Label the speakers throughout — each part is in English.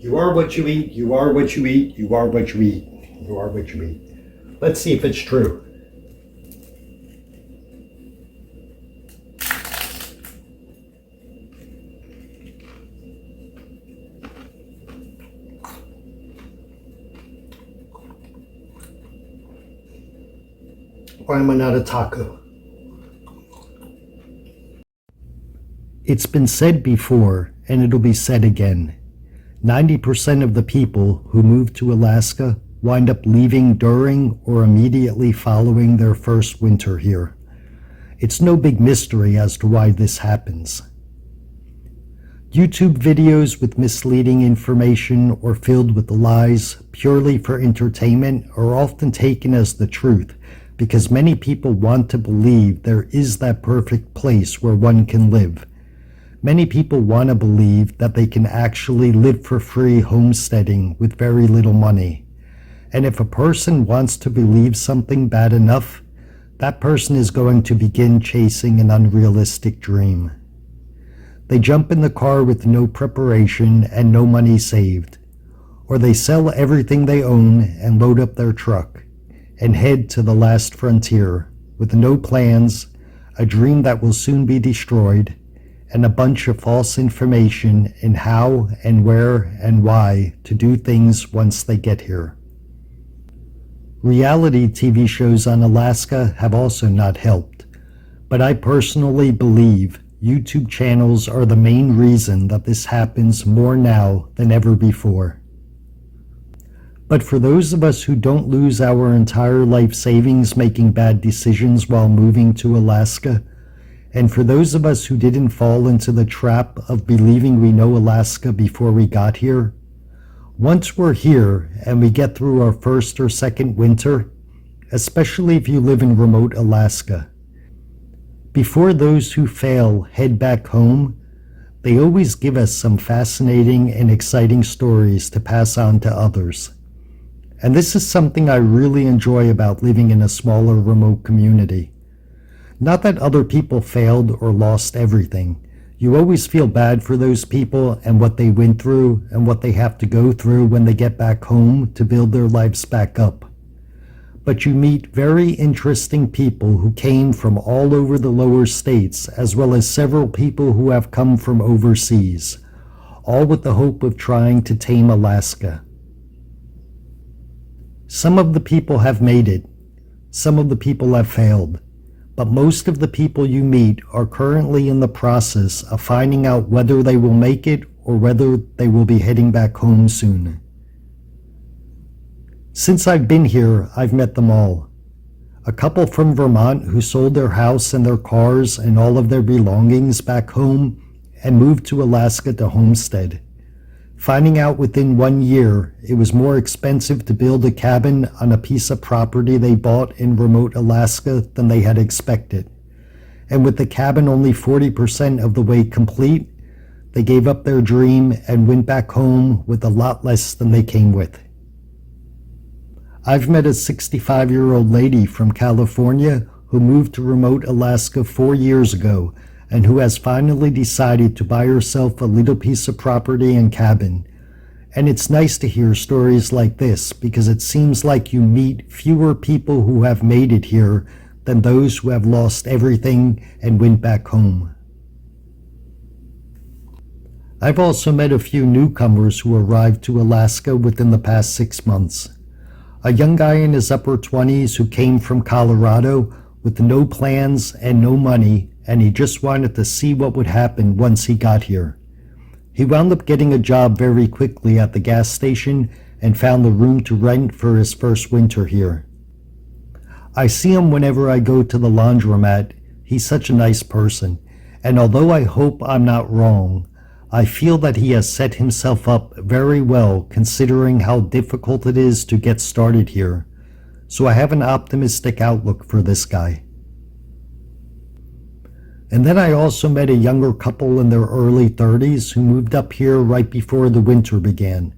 Speaker 1: You are what you eat, you are what you eat, you are what you eat, you are what you eat. Let's see if it's true. Why am I not a taco? It's been said before, and it'll be said again. 90% of the people who move to Alaska wind up leaving during or immediately following their first winter here. It's no big mystery as to why this happens. YouTube videos with misleading information or filled with lies purely for entertainment are often taken as the truth because many people want to believe there is that perfect place where one can live. Many people want to believe that they can actually live for free homesteading with very little money. And if a person wants to believe something bad enough, that person is going to begin chasing an unrealistic dream. They jump in the car with no preparation and no money saved. Or they sell everything they own and load up their truck and head to the last frontier with no plans, a dream that will soon be destroyed, and a bunch of false information in how and where and why to do things once they get here. Reality TV shows on Alaska have also not helped, but I personally believe YouTube channels are the main reason that this happens more now than ever before. But for those of us who don't lose our entire life savings making bad decisions while moving to Alaska, and for those of us who didn't fall into the trap of believing we know Alaska before we got here, once we're here and we get through our first or second winter, especially if you live in remote Alaska, before those who fail head back home, they always give us some fascinating and exciting stories to pass on to others. And this is something I really enjoy about living in a smaller remote community. Not that other people failed or lost everything. You always feel bad for those people and what they went through and what they have to go through when they get back home to build their lives back up. But you meet very interesting people who came from all over the lower states, as well as several people who have come from overseas, all with the hope of trying to tame Alaska. Some of the people have made it. Some of the people have failed. But most of the people you meet are currently in the process of finding out whether they will make it or whether they will be heading back home soon. Since I've been here, I've met them all. A couple from Vermont who sold their house and their cars and all of their belongings back home and moved to Alaska to homestead, finding out within 1 year it was more expensive to build a cabin on a piece of property they bought in remote Alaska than they had expected. And with the cabin only 40% of the way complete, they gave up their dream and went back home with a lot less than they came with. I've met a 65-year-old lady from California who moved to remote Alaska 4 years ago and who has finally decided to buy herself a little piece of property and cabin. And it's nice to hear stories like this because it seems like you meet fewer people who have made it here than those who have lost everything and went back home. I've also met a few newcomers who arrived to Alaska within the past 6 months. A young guy in his upper 20s who came from Colorado with no plans and no money, and he just wanted to see what would happen once he got here. He wound up getting a job very quickly at the gas station and found the room to rent for his first winter here. I see him whenever I go to the laundromat. He's such a nice person, and although I hope I'm not wrong, I feel that he has set himself up very well considering how difficult it is to get started here. So I have an optimistic outlook for this guy. And then I also met a younger couple in their early 30s who moved up here right before the winter began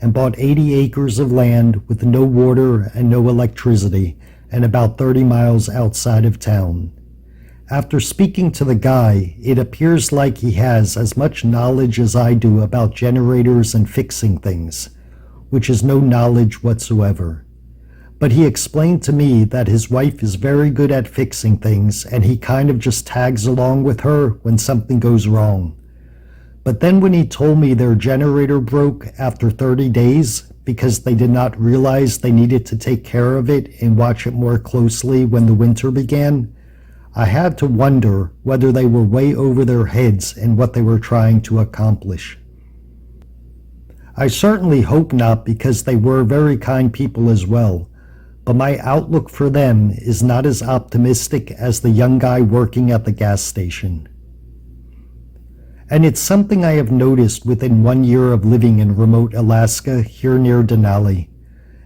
Speaker 1: and bought 80 acres of land with no water and no electricity and about 30 miles outside of town. After speaking to the guy, it appears like he has as much knowledge as I do about generators and fixing things, which is no knowledge whatsoever. But he explained to me that his wife is very good at fixing things and he kind of just tags along with her when something goes wrong. But then when he told me their generator broke after 30 days because they did not realize they needed to take care of it and watch it more closely when the winter began, I had to wonder whether they were way over their heads in what they were trying to accomplish. I certainly hope not, because they were very kind people as well, but my outlook for them is not as optimistic as the young guy working at the gas station. And it's something I have noticed within 1 year of living in remote Alaska here near Denali,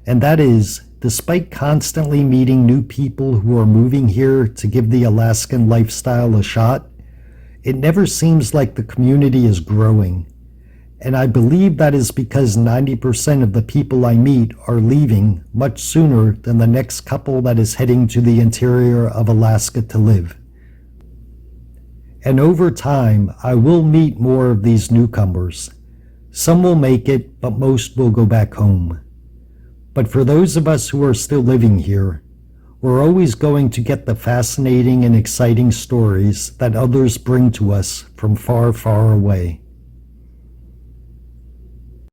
Speaker 1: and that is, despite constantly meeting new people who are moving here to give the Alaskan lifestyle a shot, it never seems like the community is growing. And I believe that is because 90% of the people I meet are leaving much sooner than the next couple that is heading to the interior of Alaska to live. And over time, I will meet more of these newcomers. Some will make it, but most will go back home. But for those of us who are still living here, we're always going to get the fascinating and exciting stories that others bring to us from far, far away.